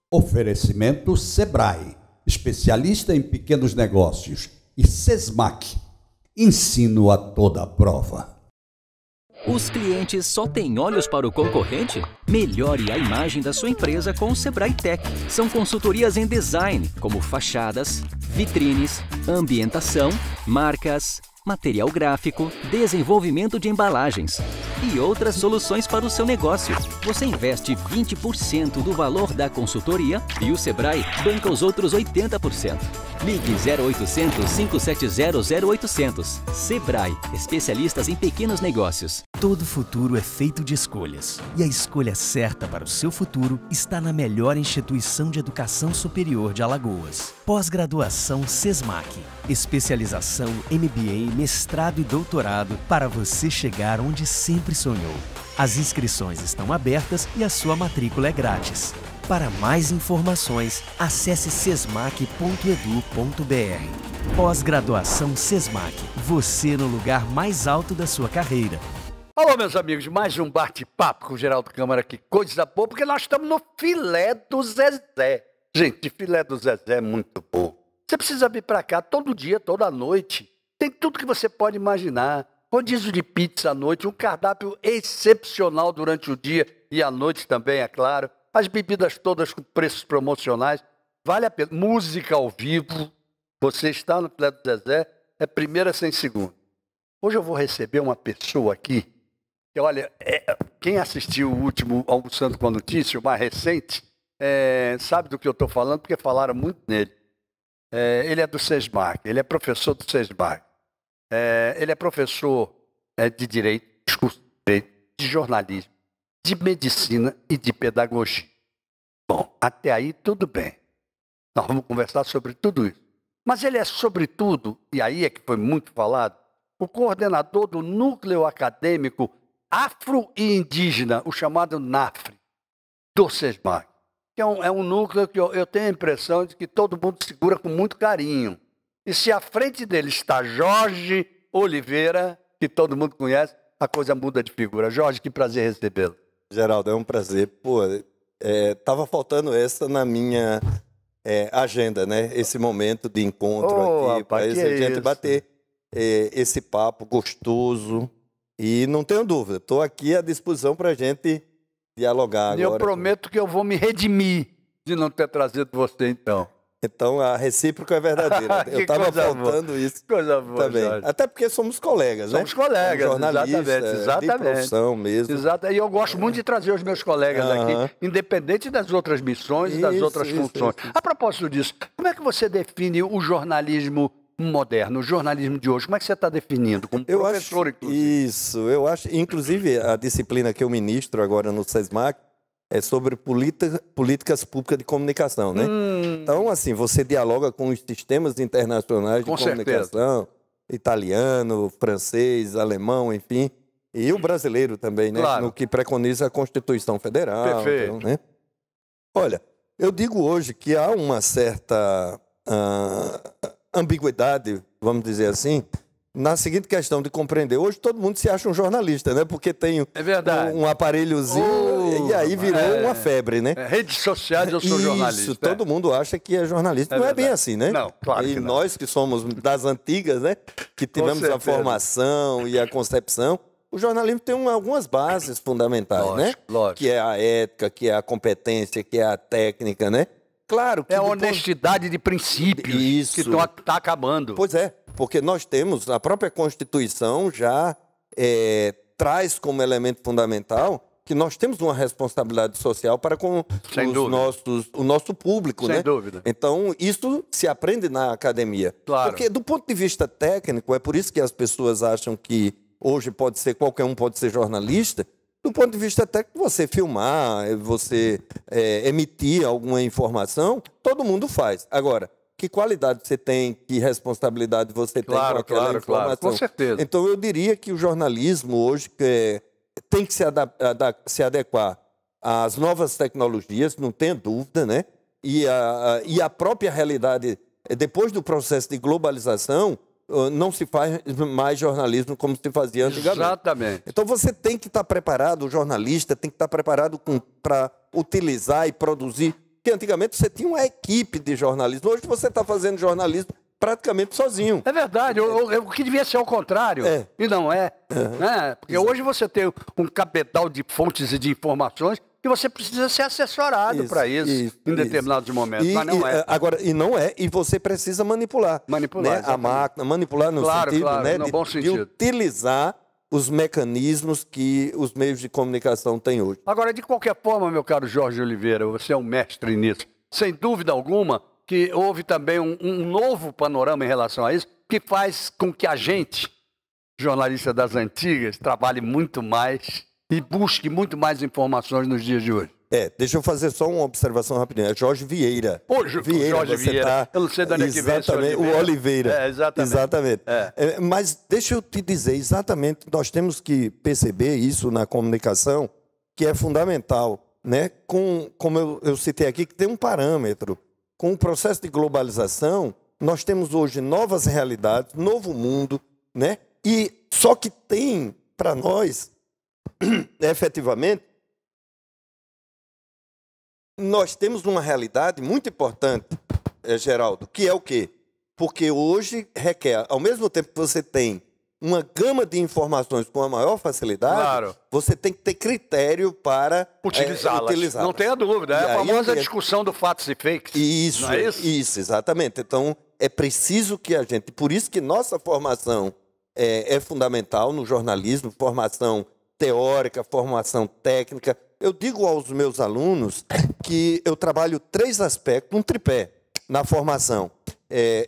Oferecimento Sebrae, especialista em pequenos negócios, e Sesmac, ensino a toda prova. Os clientes só têm olhos para o concorrente? Melhore a imagem da sua empresa com o Sebrae Tech. São consultorias em design, como fachadas, vitrines, ambientação, marcas, material gráfico, desenvolvimento de embalagens e outras soluções para o seu negócio. Você investe 20% do valor da consultoria e o Sebrae banca os outros 80%. Ligue 0800 570 0800. Sebrae, especialistas em pequenos negócios. Todo futuro é feito de escolhas. E a escolha certa para o seu futuro está na melhor instituição de educação superior de Alagoas. Pós-graduação Sesmac. Especialização MBA, mestrado e doutorado para você chegar onde sempre sonhou. As inscrições estão abertas e a sua matrícula é grátis. Para mais informações, acesse sesmac.edu.br. Pós-graduação Sesmac. Você no lugar mais alto da sua carreira. Alô, meus amigos, mais um bate-papo com o Geraldo Câmara, que coisa boa, porque nós estamos no filé do Zezé. Gente, filé do Zezé é muito bom. Você precisa vir para cá todo dia, toda noite. Tem tudo que você pode imaginar. Rodízio de pizza à noite, um cardápio excepcional durante o dia e à noite também, é claro. As bebidas todas com preços promocionais. Vale a pena. Música ao vivo. Você está no filé do Zezé, é primeira sem segunda. Hoje eu vou receber uma pessoa aqui. Olha, quem assistiu o último Almoçando com a Notícia, o mais recente, sabe do que eu estou falando, porque falaram muito nele. Ele é do Sesmac, ele é professor do Sesmac. Ele é professor de Direito, discurso de Direito, de Jornalismo, de Medicina e de Pedagogia. Bom, até aí tudo bem. Nós vamos conversar sobre tudo isso. Mas ele é, sobretudo, e aí é que foi muito falado, o coordenador do Núcleo Acadêmico Afro e Indígena, o chamado NAFRE, do Sesmac. Que é um núcleo que eu tenho a impressão de que todo mundo segura com muito carinho. E se à frente dele está Jorge Oliveira, que todo mundo conhece, a coisa muda de figura. Jorge, que prazer recebê-lo. Geraldo, é um prazer. Pô, tava faltando essa na minha agenda, né? Esse momento de encontro aqui, para a gente bater esse papo gostoso. E não tenho dúvida, estou aqui à disposição para a gente dialogar agora. E eu prometo que eu vou me redimir de não ter trazido você, então. Então, a recíproca é verdadeira. Eu estava faltando isso coisa boa, também. Jorge. Até porque somos colegas, né? Somos colegas, exatamente. De profissão mesmo. Exato. E eu gosto muito de trazer os meus colegas aqui, independente das outras missões e das outras funções. Isso. A propósito disso, como é que você define o jornalismo moderno, o jornalismo de hoje? Como é que você está definindo? Como professor, inclusive. Isso, eu acho. Inclusive, a disciplina que eu ministro agora no Sesmac é sobre políticas públicas de comunicação, né? Então, assim, você dialoga com os sistemas internacionais de comunicação, italiano, francês, alemão, enfim, e o brasileiro também, né? Claro. No que preconiza a Constituição Federal. Perfeito. Então, né? Olha, eu digo hoje que há uma certa ambiguidade, vamos dizer assim, na seguinte questão de compreender. Hoje todo mundo se acha um jornalista, né? Porque tem um aparelhozinho e aí virou uma febre, né? Redes sociais, eu sou jornalista. Isso, todo mundo acha que é jornalista. Não é bem assim, né? Não, claro que não. E nós que somos das antigas, né? Que tivemos a formação e a concepção, o jornalismo tem algumas bases fundamentais, lógico, né? Lógico. Que é a ética, que é a competência, que é a técnica, né? Claro que a honestidade de princípios que está acabando. Pois é, porque nós temos, a própria Constituição já traz como elemento fundamental que nós temos uma responsabilidade social para com o nosso público, Sem né? dúvida. Então, isso se aprende na academia. Claro. Porque, do ponto de vista técnico, é por isso que as pessoas acham que hoje qualquer um pode ser jornalista. Do ponto de vista técnico, você filmar, você emitir alguma informação, todo mundo faz. Agora, que qualidade você tem, que responsabilidade você tem com aquela informação? Claro, com certeza. Então, eu diria que o jornalismo hoje tem que se adequar às novas tecnologias, não tenha dúvida, né? E a própria realidade, depois do processo de globalização, não se faz mais jornalismo como se fazia antigamente. Exatamente. Então você tem que estar preparado, o jornalista tem que estar preparado para utilizar e produzir Porque antigamente você tinha uma equipe de jornalismo. Hoje você está fazendo jornalismo praticamente sozinho. É verdade, o que devia ser ao contrário, e não é. Né? Porque hoje você tem um cabedal de fontes e de informações que você precisa ser assessorado para isso, em determinados momentos, mas não é. Agora, e não é, e você precisa manipular. Manipular, né? A máquina, manipular no sentido, né, no bom de sentido. utilizar os mecanismos que os meios de comunicação têm hoje. Agora, de qualquer forma, meu caro Jorge Oliveira, você é um mestre nisso. Sem dúvida alguma que houve também um novo panorama em relação a isso, que faz com que a gente, jornalista das antigas, trabalhe muito mais e busque muito mais informações nos dias de hoje. Deixa eu fazer só uma observação rapidinha. É Jorge Vieira. Jorge Vieira. Eu não sei de onde é que vem esse Oliveira. O Oliveira. Exatamente. Mas deixa eu te dizer, exatamente, nós temos que perceber isso na comunicação, que é fundamental, né? Como eu citei aqui, que tem um parâmetro. Com o processo de globalização, nós temos hoje novas realidades, novo mundo, né? E só que tem, para nós, efetivamente, nós temos uma realidade muito importante, Geraldo, que é o quê? Porque hoje requer, ao mesmo tempo que você tem uma gama de informações com a maior facilidade, você tem que ter critério para utilizá-las. Não tenha dúvida, é a famosa discussão do fatos e fakes. Isso, não é isso? Isso, exatamente. Então, é preciso que a gente... Por isso que nossa formação é fundamental no jornalismo, formação teórica, formação técnica. Eu digo aos meus alunos que eu trabalho 3 aspectos, um tripé na formação.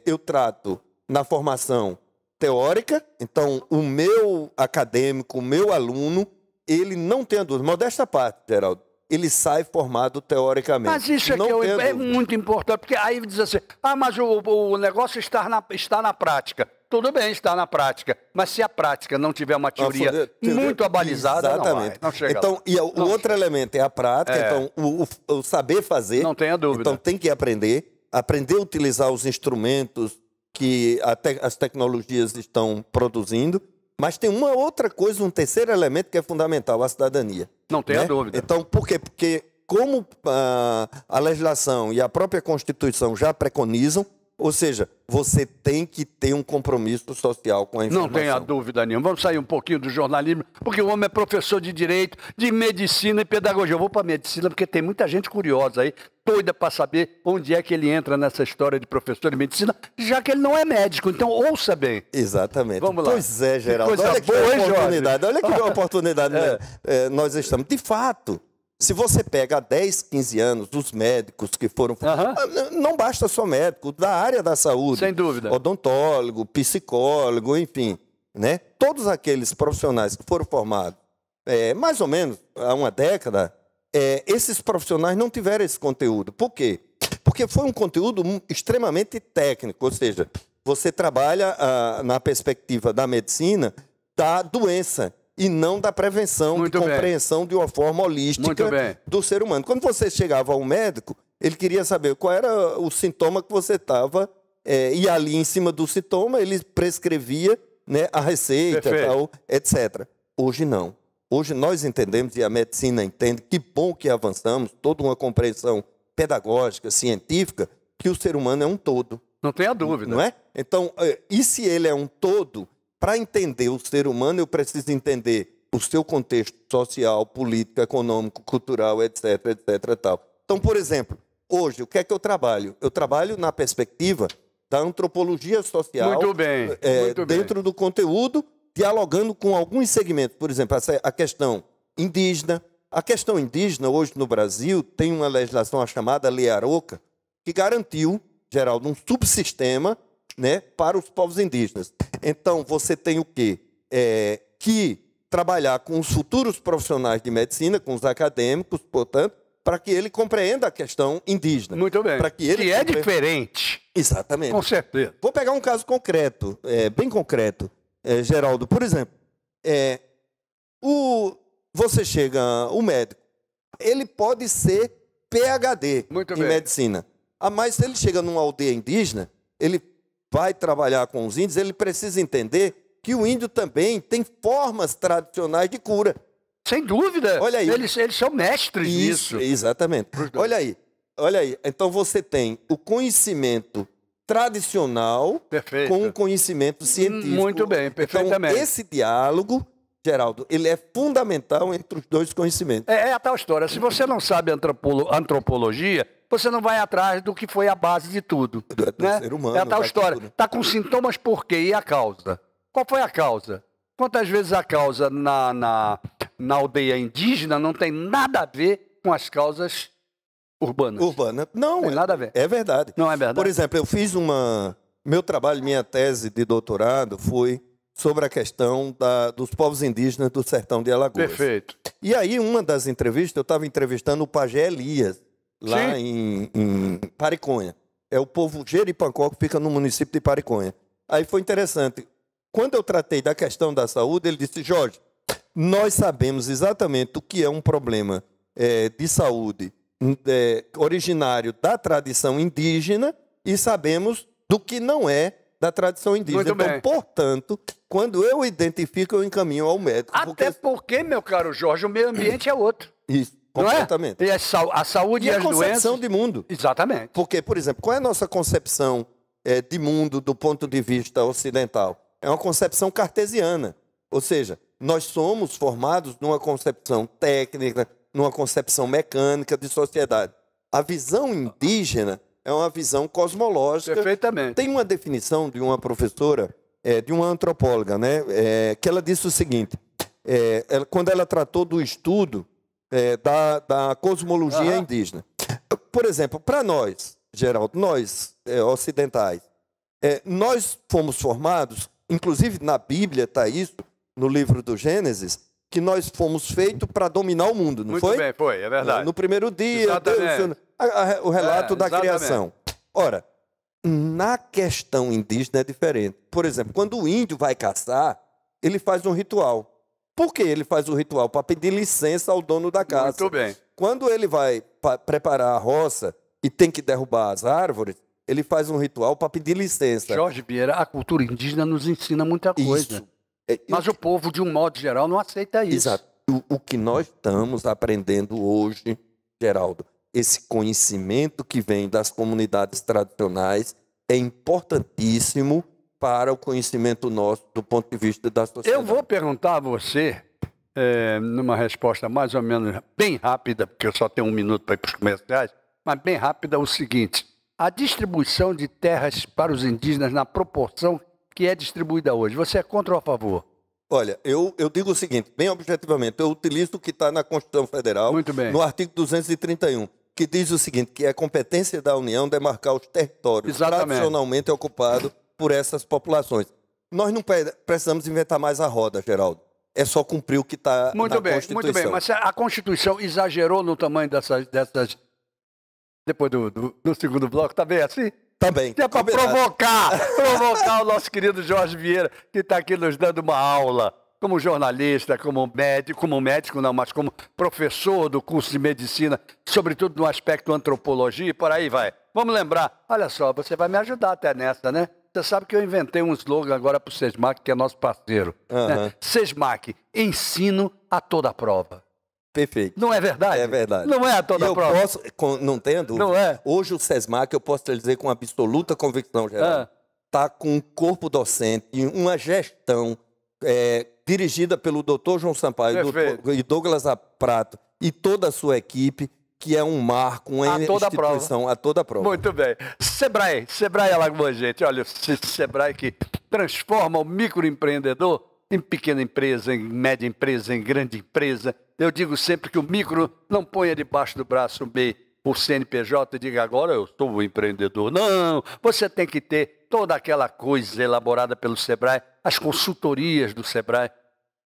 Eu trato na formação teórica, então o meu acadêmico, o meu aluno, ele não tem dúvida, modesta parte, Geraldo, ele sai formado teoricamente. Mas isso é muito importante, porque aí diz assim, mas o negócio está na prática. Tudo bem, está na prática, mas se a prática não tiver uma teoria muito abalizada, não chega então, lá. E o outro elemento é a prática, então o saber fazer. Não tenha dúvida. Então tem que aprender a utilizar os instrumentos que as tecnologias estão produzindo, mas tem uma outra coisa, um terceiro elemento que é fundamental, a cidadania. Não tenha dúvida. Então, por quê? Porque como a legislação e a própria Constituição já preconizam, ou seja, você tem que ter um compromisso social com a informação. Não tenha dúvida nenhuma. Vamos sair um pouquinho do jornalismo, porque o homem é professor de direito, de medicina e pedagogia. Eu vou para medicina porque tem muita gente curiosa aí, doida para saber onde é que ele entra nessa história de professor de medicina, já que ele não é médico. Então, ouça bem. Exatamente. Vamos lá. Pois é, Geraldo. Olha que oportunidade. Olha que oportunidade nós estamos. De fato, se você pega há 10, 15 anos, os médicos que foram... Não basta só médico, da área da saúde. Sem dúvida. Odontólogo, psicólogo, enfim. Né? Todos aqueles profissionais que foram formados, mais ou menos há uma década, esses profissionais não tiveram esse conteúdo. Por quê? Porque foi um conteúdo extremamente técnico, ou seja, você trabalha na perspectiva da medicina da doença, e não da prevenção, de compreensão de uma forma holística do ser humano. Quando você chegava ao médico, ele queria saber qual era o sintoma que você estava, e ali em cima do sintoma ele prescrevia, né, a receita, tal, etc. Hoje não. Hoje nós entendemos, e a medicina entende, que bom que avançamos, toda uma compreensão pedagógica, científica, que o ser humano é um todo. Não tenha dúvida. Não é? Então, e se ele é um todo... Para entender o ser humano, eu preciso entender o seu contexto social, político, econômico, cultural, etc, etc, tal. Então, por exemplo, hoje, o que é que eu trabalho? Eu trabalho na perspectiva da antropologia social. Muito bem. Dentro do conteúdo, dialogando com alguns segmentos. Por exemplo, a questão indígena. A questão indígena, hoje no Brasil, tem uma legislação chamada Lei Arouca, que garantiu, Geraldo, um subsistema, né, para os povos indígenas. Então, você tem o quê? Que trabalhar com os futuros profissionais de medicina, com os acadêmicos, portanto, para que ele compreenda a questão indígena. Muito bem. Para que ele é diferente. Exatamente. Com certeza. Vou pegar um caso concreto, bem concreto, Geraldo. Por exemplo, você chega, o médico, ele pode ser PhD em medicina. Mas se ele chega numa aldeia indígena, ele vai trabalhar com os índios, ele precisa entender que o índio também tem formas tradicionais de cura. Sem dúvida. Olha aí. Eles são mestres nisso. Exatamente. Olha aí. olha aí, então você tem o conhecimento tradicional Perfeito. com o conhecimento científico. Muito bem, perfeitamente. Então, esse diálogo, Geraldo, ele é fundamental entre os dois conhecimentos. É a tal história. Se você não sabe antropologia, você não vai atrás do que foi a base de tudo. Do né? ser humano, É a tal história. tudo. Está com sintomas por quê? E a causa? Qual foi a causa? Quantas vezes a causa na aldeia indígena não tem nada a ver com as causas urbanas? Urbana. Não, Tem nada a ver. É verdade. Não é verdade? Por exemplo, eu fiz meu trabalho, minha tese de doutorado foi sobre a questão dos povos indígenas do sertão de Alagoas. Perfeito. E aí, uma das entrevistas, eu estava entrevistando o pajé Elias, lá em Pariconha. É o povo Jeripancó, que fica no município de Pariconha. Aí foi interessante. Quando eu tratei da questão da saúde, ele disse, Jorge, nós sabemos exatamente o que é um problema de saúde originário da tradição indígena e sabemos do que não é da tradição indígena. Muito bem. Então, portanto, quando eu identifico, eu encaminho ao médico. Até porque, meu caro Jorge, o meio ambiente é outro. Isso, Não é? completamente. E a saúde e E a as concepção doenças... de mundo. Exatamente. Porque, por exemplo, qual é a nossa concepção de mundo do ponto de vista ocidental? É uma concepção cartesiana. Ou seja, nós somos formados numa concepção técnica, numa concepção mecânica de sociedade. A visão indígena é uma visão cosmológica. Perfeitamente. Tem uma definição de uma professora, de uma antropóloga, né, que ela disse o seguinte, quando ela tratou do estudo da cosmologia indígena. Por exemplo, para nós, Geraldo, nós ocidentais, nós fomos formados, inclusive na Bíblia está isso, no livro do Gênesis, que nós fomos feitos para dominar o mundo, não foi? Muito bem, foi, é verdade. No primeiro dia, Exatamente. o relato da exatamente. criação. Ora, na questão indígena é diferente. Por exemplo, quando o índio vai caçar, ele faz um ritual. Por que ele faz o ritual? Para pedir licença ao dono da casa. Muito bem. Quando ele vai preparar a roça e tem que derrubar as árvores, ele faz um ritual para pedir licença. Jorge Vieira, a cultura indígena nos ensina muita coisa. Isso. Mas o povo, de um modo geral, não aceita isso. Exato. O que nós estamos aprendendo hoje, Geraldo, esse conhecimento que vem das comunidades tradicionais é importantíssimo para o conhecimento nosso do ponto de vista da sociedade. Eu vou perguntar a você, numa resposta mais ou menos bem rápida, porque eu só tenho 1 minuto para ir para os comerciais, mas bem rápida, o seguinte: a distribuição de terras para os indígenas na proporção que é distribuída hoje, você é contra ou a favor? Olha, eu digo o seguinte, bem objetivamente, eu utilizo o que está na Constituição Federal, Muito bem. no artigo 231, que diz o seguinte, que é competência da União demarcar os territórios Exatamente. tradicionalmente ocupados por essas populações. Nós não precisamos inventar mais a roda, Geraldo. É só cumprir o que está na Constituição. Muito bem, mas a Constituição exagerou no tamanho dessas depois do segundo bloco, tá bem assim? Também. É para provocar o nosso querido Jorge Vieira, que está aqui nos dando uma aula, como jornalista, como médico não, mas como professor do curso de medicina, sobretudo no aspecto antropologia, e por aí vai. Vamos lembrar, olha só, você vai me ajudar até nessa, né? Você sabe que eu inventei um slogan agora para o SESMAC, que é nosso parceiro. Né? SESMAC, ensino a toda prova. Perfeito. Não é verdade? É verdade. Não é a toda prova. Não tenho dúvida. Não é? Hoje o SESMAC, eu posso te dizer com absoluta convicção, Geraldo, está com um corpo docente e uma gestão dirigida pelo Dr. João Sampaio e Douglas Prato e toda a sua equipe, que é um marco, uma instituição a toda prova. Muito bem. Sebrae Alagoas, gente. Olha, Sebrae que transforma o microempreendedor em pequena empresa, em média empresa, em grande empresa. Eu digo sempre que o micro não ponha debaixo do braço o CNPJ e diga agora eu sou o empreendedor. Não, você tem que ter toda aquela coisa elaborada pelo Sebrae, as consultorias do Sebrae,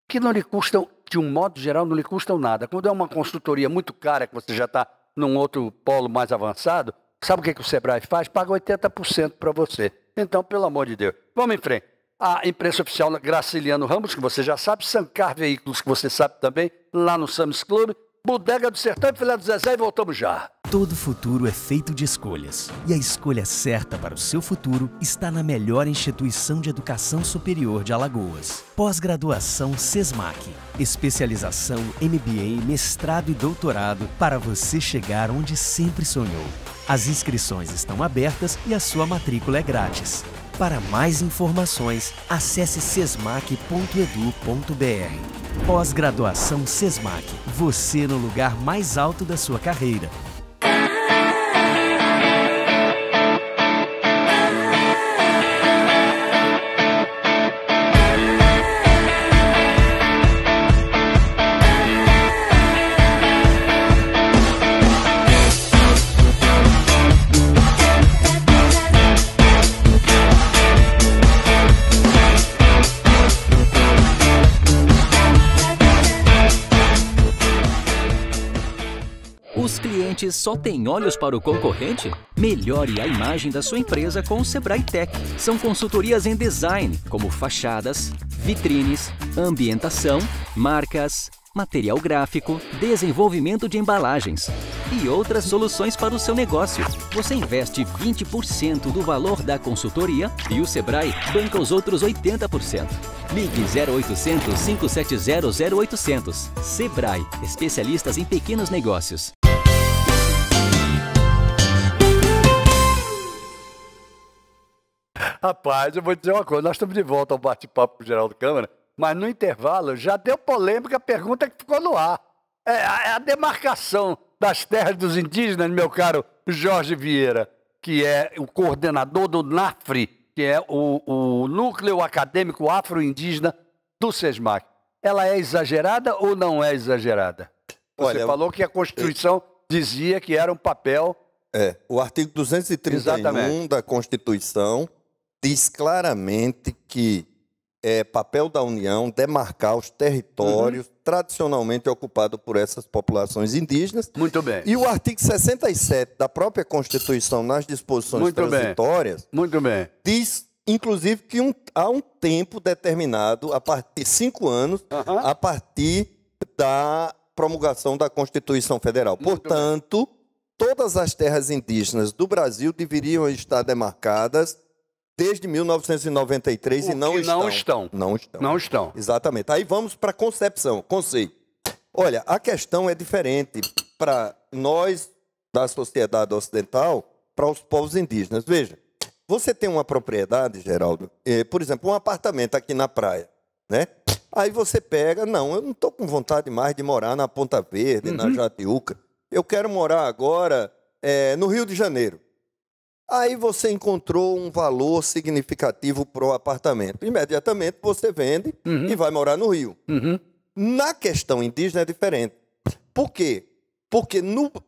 que não lhe custam, de um modo geral, não lhe custam nada. Quando é uma consultoria muito cara, que você já está num outro polo mais avançado, sabe o que o Sebrae faz? Paga 80% para você. Então, pelo amor de Deus, vamos em frente. A imprensa oficial Graciliano Ramos, que você já sabe, Sancar Veículos, que você sabe também, lá no Sam's Club, Bodega do Sertão e Filé do Zezé, e voltamos já. Todo futuro é feito de escolhas, e a escolha certa para o seu futuro está na melhor instituição de educação superior de Alagoas. Pós-graduação SESMAC. Especialização MBA, mestrado e doutorado para você chegar onde sempre sonhou. As inscrições estão abertas e a sua matrícula é grátis. Para mais informações, acesse sesmac.edu.br. Pós-graduação SESMAC. Você no lugar mais alto da sua carreira. Os clientes só têm olhos para o concorrente? Melhore a imagem da sua empresa com o Sebrae Tech. São consultorias em design, como fachadas, vitrines, ambientação, marcas, material gráfico, desenvolvimento de embalagens e outras soluções para o seu negócio. Você investe 20% do valor da consultoria e o Sebrae banca os outros 80%. Ligue 0800 570 0800. Sebrae, especialistas em pequenos negócios. Rapaz, eu vou dizer uma coisa, nós estamos de volta ao bate-papo com o Geraldo Câmara, mas no intervalo já deu polêmica a pergunta que ficou no ar. É a demarcação das terras dos indígenas, meu caro Jorge Vieira, que é o coordenador do NAFRE, que é o Núcleo Acadêmico Afro-Indígena do SESMAC. Ela é exagerada ou não é exagerada? Você falou que a Constituição dizia que era um papel... O artigo 231 Exatamente. da Constituição diz claramente que é papel da União demarcar os territórios tradicionalmente ocupados por essas populações indígenas. Muito bem. E o artigo 67 da própria Constituição, nas disposições transitórias, Muito bem. diz, inclusive, que há um tempo determinado, a partir de 5 anos, a partir da promulgação da Constituição Federal. Portanto, todas as terras indígenas do Brasil deveriam estar demarcadas desde 1993 e não estão. Não estão. Exatamente. Aí vamos para a conceito. Olha, a questão é diferente para nós, da sociedade ocidental, para os povos indígenas. Veja, você tem uma propriedade, Geraldo, por exemplo, um apartamento aqui na praia, né? Aí você pega, eu não estou com vontade mais de morar na Ponta Verde, na Jatiuca. Eu quero morar agora no Rio de Janeiro. Aí você encontrou um valor significativo para o apartamento. Imediatamente você vende e vai morar no Rio. Na questão indígena é diferente. Por quê? Porque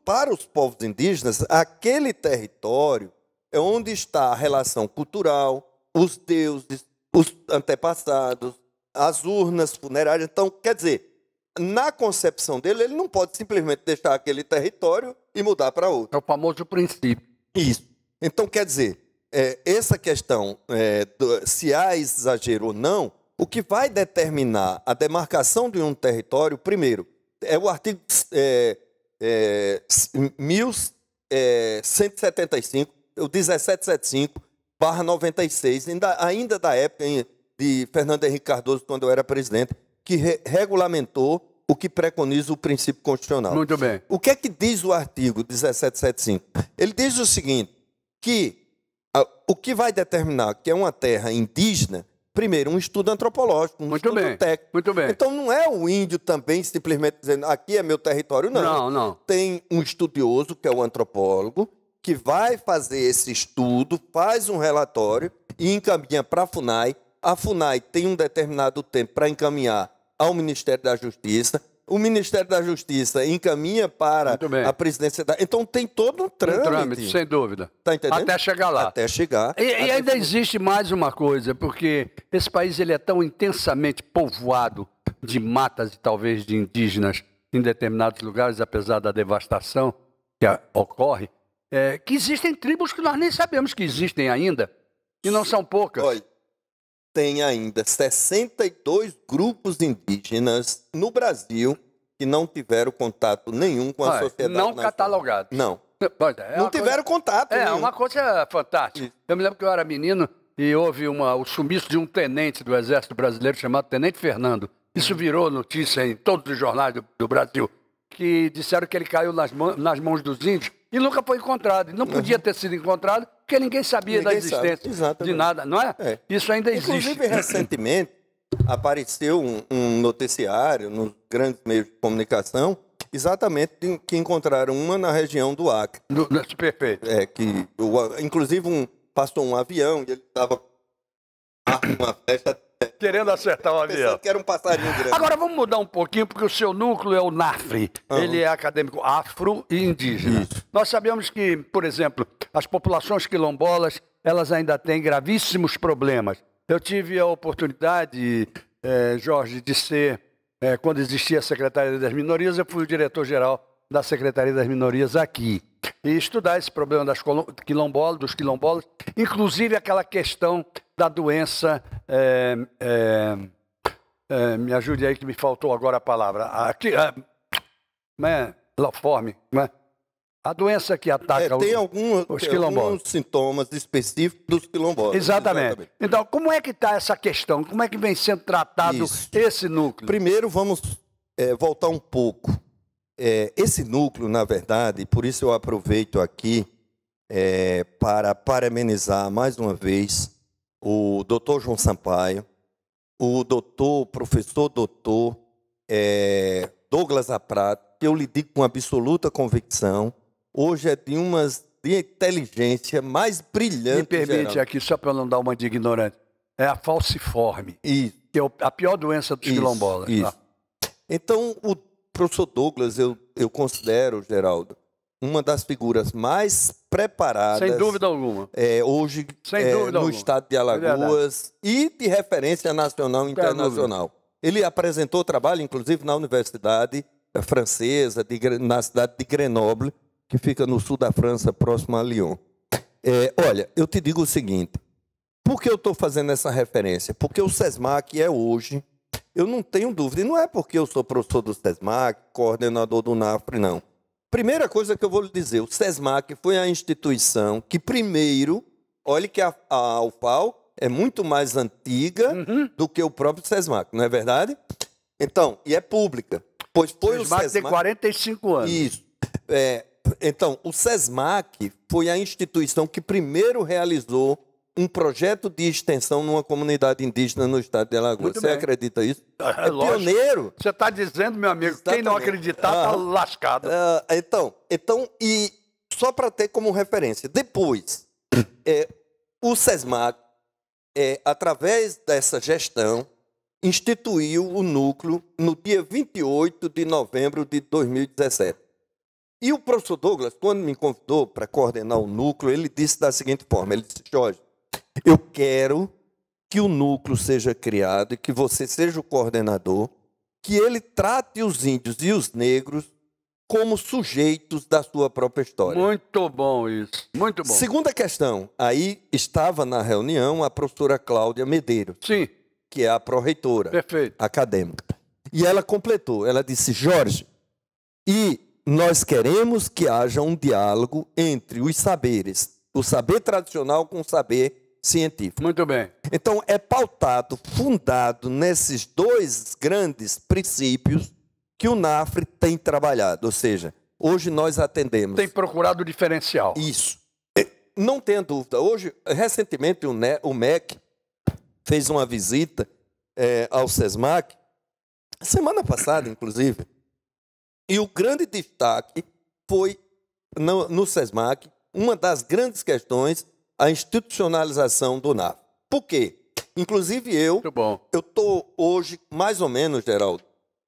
para os povos indígenas, aquele território é onde está a relação cultural, os deuses, os antepassados, as urnas funerárias. Então, quer dizer, na concepção dele, ele não pode simplesmente deixar aquele território e mudar para outro. É o famoso princípio. Isso. Então, quer dizer, essa questão, se há exagero ou não, o que vai determinar a demarcação de um território, primeiro, é o artigo 1175, o 1775/96, ainda da época de Fernando Henrique Cardoso, quando eu era presidente, que regulamentou o que preconiza o princípio constitucional. Muito bem. O que é que diz o artigo 1775? Ele diz o seguinte, que o que vai determinar que é uma terra indígena, primeiro, um estudo antropológico, estudo técnico. Muito bem. Então, não é o índio também simplesmente dizendo, aqui é meu território, não. Não. Tem um estudioso, que é o antropólogo, que vai fazer esse estudo, faz um relatório e encaminha para a FUNAI. A FUNAI tem um determinado tempo para encaminhar ao Ministério da Justiça. O Ministério da Justiça encaminha para a presidência da... Então, tem todo um trâmite. Sem dúvida. Tá entendendo? Até chegar lá. Até chegar. E ainda existe mais uma coisa, porque esse país ele é tão intensamente povoado de matas e talvez de indígenas em determinados lugares, apesar da devastação que ocorre, que existem tribos que nós nem sabemos que existem ainda, e não são poucas. Olha, tem ainda 62 grupos indígenas no Brasil que não tiveram contato nenhum com a sociedade não nacional. catalogados. Não. Pois é, Não tiveram contato. É, nenhum. uma coisa fantástica. Eu me lembro que eu era menino e houve o sumiço de um tenente do Exército Brasileiro chamado Tenente Fernando. Isso virou notícia em todos os jornais do Brasil, que disseram que ele caiu nas mãos dos índios e nunca foi encontrado. E não podia ter sido encontrado porque ninguém sabia da existência de nada, não é? Isso ainda existe. Inclusive, recentemente, apareceu um noticiário nos grandes meios de comunicação, exatamente que encontraram uma na região do Acre. Perfeito. Inclusive, passou um avião e ele estava com uma flecha querendo acertar o avião. Que era um passarinho grande. Agora vamos mudar um pouquinho, porque o seu núcleo é o NAFRE. Ele é acadêmico afro e indígena. Isso. Nós sabemos que, por exemplo, as populações quilombolas, elas ainda têm gravíssimos problemas. Eu tive a oportunidade, Jorge, de ser, quando existia a Secretaria das Minorias, eu fui o diretor-geral da Secretaria das Minorias aqui. E estudar esse problema dos quilombolas, inclusive aquela questão da doença, me ajude aí que me faltou agora a palavra, Loforme, a doença que ataca tem os quilombolas. alguns sintomas específicos dos quilombolas. Exatamente. Então, como é que está essa questão? Como é que vem sendo tratado esse núcleo? Primeiro, vamos voltar um pouco. Esse núcleo, na verdade, por isso eu aproveito aqui para parabenizar mais uma vez o doutor João Sampaio, o professor doutor Douglas Aprato, que eu lhe digo com absoluta convicção, hoje é de inteligência mais brilhante. Me permite aqui, só para não dar uma de ignorante, é a falciforme, que é a pior doença dos quilombolas. Isso. Então, o professor Douglas, eu considero, Geraldo, uma das figuras mais preparadas. Sem dúvida alguma. Hoje, no alguma. Estado de Alagoas e de referência nacional e internacional. Ele apresentou trabalho, inclusive, na Universidade Francesa, na cidade de Grenoble, que fica no sul da França, próximo a Lyon. Olha, eu te digo o seguinte, por que eu estou fazendo essa referência? Porque o SESMAC hoje, eu não tenho dúvida, e não é porque eu sou professor do SESMAC, coordenador do NAFRE, não. Primeira coisa que eu vou lhe dizer, o SESMAC foi a instituição que primeiro, olhe que a UFAL é muito mais antiga do que o próprio SESMAC, não é verdade? Então, e é pública. Pois foi o SESMAC tem 45 anos. Isso. Então, o SESMAC foi a instituição que primeiro realizou um projeto de extensão numa comunidade indígena no estado de Alagoas. Você acredita isso? É pioneiro. Você está dizendo, meu amigo, Exatamente. Quem não acreditar está lascado. Então, e só para ter como referência, depois, o SESMAC, através dessa gestão, instituiu o núcleo no dia 28 de novembro de 2017. E o professor Douglas, quando me convidou para coordenar o núcleo, ele disse da seguinte forma, ele disse, Jorge, eu quero que o núcleo seja criado e que você seja o coordenador, que ele trate os índios e os negros como sujeitos da sua própria história. Muito bom isso, muito bom. Segunda questão, aí estava na reunião a professora Cláudia Medeiros, Sim. que é a pró-reitora acadêmica. E ela completou, ela disse, Jorge, e nós queremos que haja um diálogo entre os saberes, o saber tradicional com o saber científico. Muito bem. Então, é pautado, fundado nesses dois grandes princípios que o NAFRE tem trabalhado. Ou seja, hoje nós atendemos... Tem procurado o diferencial. Isso. Não tenha dúvida. Hoje, recentemente, o MEC fez uma visita ao SESMAC, semana passada, inclusive, e o grande destaque foi, no SESMAC, uma das grandes questões, a institucionalização do NAFRE. Por quê? Inclusive eu estou hoje, mais ou menos, Geraldo,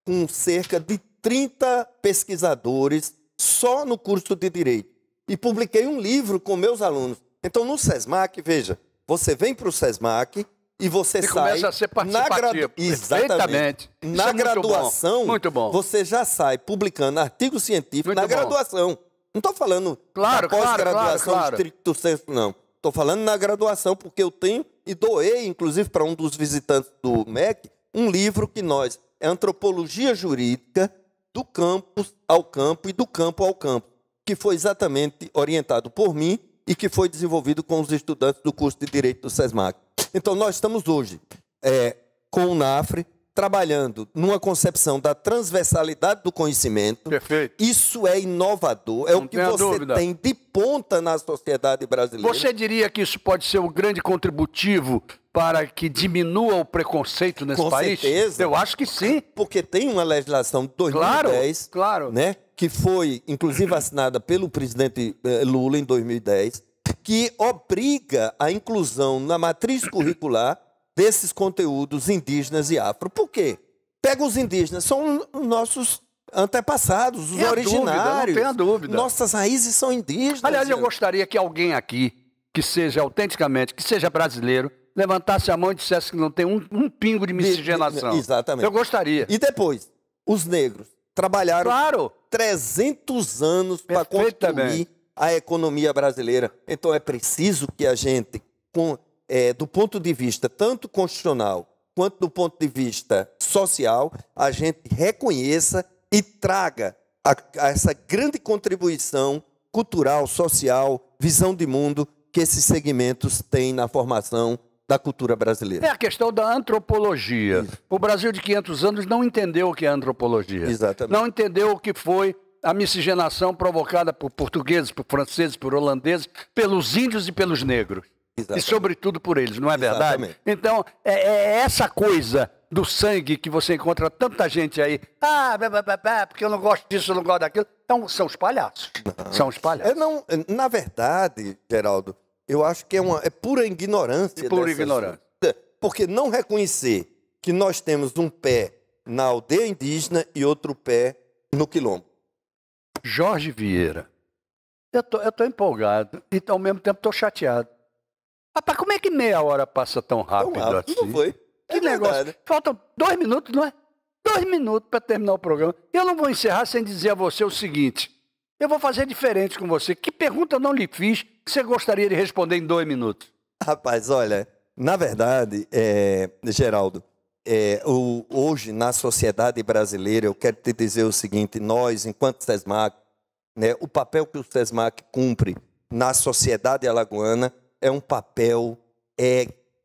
com cerca de 30 pesquisadores só no curso de Direito. E publiquei um livro com meus alunos. Então, no SESMAC, veja, você vem para o SESMAC e você sai... começa a ser participativo. Exatamente. Na graduação, muito bom. Você já sai publicando artigo científico na graduação. Não estou falando da pós-graduação estricto sensu, não. Estou falando na graduação, porque eu tenho e doei, inclusive, para um dos visitantes do MEC, um livro que é Antropologia Jurídica do Campus ao Campo e do Campo ao Campo. que foi exatamente orientado por mim e que foi desenvolvido com os estudantes do curso de Direito do SESMAC. Então, nós estamos hoje com o NAFRE, trabalhando numa concepção da transversalidade do conhecimento. Perfeito. Isso é inovador, é Não o que tenha você dúvida. tem de ponta na sociedade brasileira. Você diria que isso pode ser um grande contributivo para que diminua o preconceito nesse Com país? certeza. Eu acho que sim. Porque tem uma legislação de 2010, Claro. né, que foi, inclusive, assinada pelo presidente Lula em 2010, que obriga a inclusão na matriz curricular desses conteúdos indígenas e afro. Por quê? Pega os indígenas, são os nossos antepassados, os originários. Não tenha dúvida. Nossas raízes são indígenas. Aliás, eu gostaria que alguém aqui, que seja autenticamente, que seja brasileiro, levantasse a mão e dissesse que não tem um pingo de miscigenação. Exatamente. Eu gostaria. E depois, os negros trabalharam Claro. 300 anos para construir Perfeitamente. a economia brasileira. Então é preciso que a gente, do ponto de vista tanto constitucional quanto do ponto de vista social, a gente reconheça e traga essa grande contribuição cultural, social, visão de mundo que esses segmentos têm na formação da cultura brasileira. É a questão da antropologia. O Brasil de 500 anos não entendeu o que é antropologia. Exatamente. Não entendeu o que foi a miscigenação provocada por portugueses, por franceses, por holandeses, pelos índios e pelos negros. Exatamente. E sobretudo por eles, não é verdade? Exatamente. Então, é essa coisa do sangue que você encontra tanta gente aí. Porque eu não gosto disso, eu não gosto daquilo. Então, são os palhaços. São os palhaços. Na verdade, Geraldo, eu acho que é pura ignorância. Pura ignorância. Porque não reconhecer que nós temos um pé na aldeia indígena e outro pé no quilombo. Jorge Vieira, eu tô empolgado e ao mesmo tempo estou chateado. Rapaz, como é que meia hora passa tão rápido assim? Não foi. Que negócio. Verdade. Faltam 2 minutos, não é? 2 minutos para terminar o programa. Eu não vou encerrar sem dizer a você o seguinte. Eu vou fazer diferente com você. Que pergunta eu não lhe fiz que você gostaria de responder em 2 minutos? Rapaz, olha, na verdade, Geraldo, hoje na sociedade brasileira, eu quero te dizer o seguinte, nós, enquanto SESMAC, né, o papel que o SESMAC cumpre na sociedade alagoana é um papel,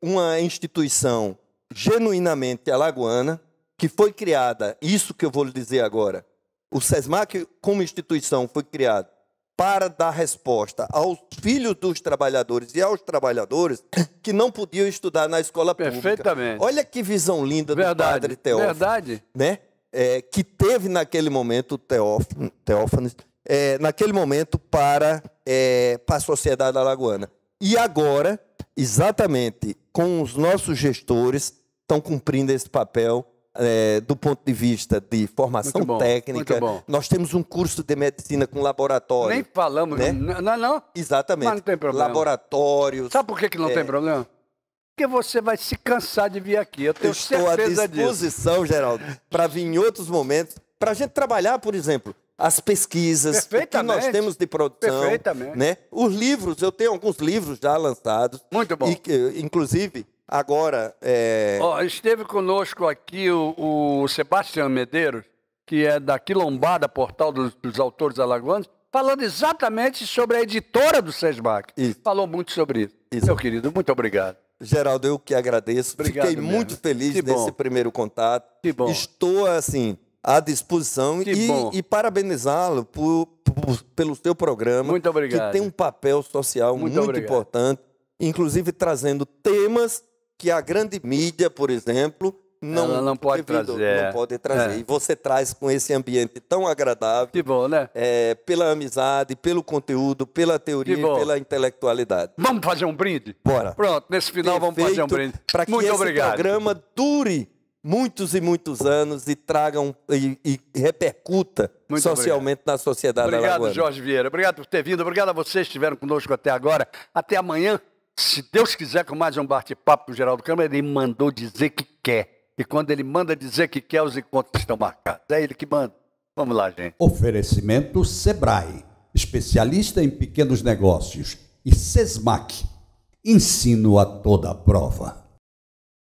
uma instituição genuinamente alagoana, que foi criada, isso que eu vou lhe dizer agora, o SESMAC como instituição foi criado para dar resposta aos filhos dos trabalhadores e aos trabalhadores que não podiam estudar na escola pública. Perfeitamente. Olha que visão linda do padre Teófano. Verdade. Né? Que teve naquele momento, Teófanes, naquele momento para a sociedade alagoana. E agora, exatamente, com os nossos gestores, estão cumprindo esse papel do ponto de vista de formação Muito bom, técnica. muito bom. Nós temos um curso de medicina com laboratório. Nem falamos. né? Não. Exatamente. Mas não tem problema. Laboratórios. Sabe por que não tem problema? Porque você vai se cansar de vir aqui. Eu tenho Estou à certeza disso. disposição, Geraldo, para vir em outros momentos, para a gente trabalhar, por exemplo, as pesquisas que nós temos de produção. Perfeitamente. Né? Os livros, eu tenho alguns livros já lançados. Muito bom. Inclusive, agora... Esteve conosco aqui o Sebastião Medeiros, que é da Quilombada, Portal dos Autores Alagoanos, falando exatamente sobre a editora do SESMAC. Isso. Falou muito sobre isso. Isso. Meu querido, muito obrigado. Geraldo, eu que agradeço. Obrigado Fiquei mesmo. muito feliz Que bom. nesse primeiro contato. Que bom. Estou, assim, à disposição Que bom. e parabenizá-lo pelo seu programa. Muito obrigado. Que tem um papel social muito obrigado. importante, inclusive trazendo temas que a grande mídia, por exemplo, Ela não pode trazer. Não pode trazer. E você traz com esse ambiente tão agradável. Que bom, né? Pela amizade, pelo conteúdo, pela teoria Que bom. e pela intelectualidade. Vamos fazer um brinde? Bora. Pronto, nesse final vamos fazer um brinde. Para que Muito esse obrigado. programa dure muitos e muitos anos e traga e repercuta Muito socialmente na sociedade Obrigado, alagoana. Jorge Vieira. Obrigado por ter vindo. Obrigado a vocês que estiveram conosco até agora. Até amanhã, se Deus quiser, com mais um bate-papo com o Geraldo Câmara. Ele mandou dizer que quer. E quando ele manda dizer que quer, os encontros estão marcados. É ele que manda. Vamos lá, gente. Oferecimento Sebrae, especialista em pequenos negócios, e SESMAC, ensino a toda prova.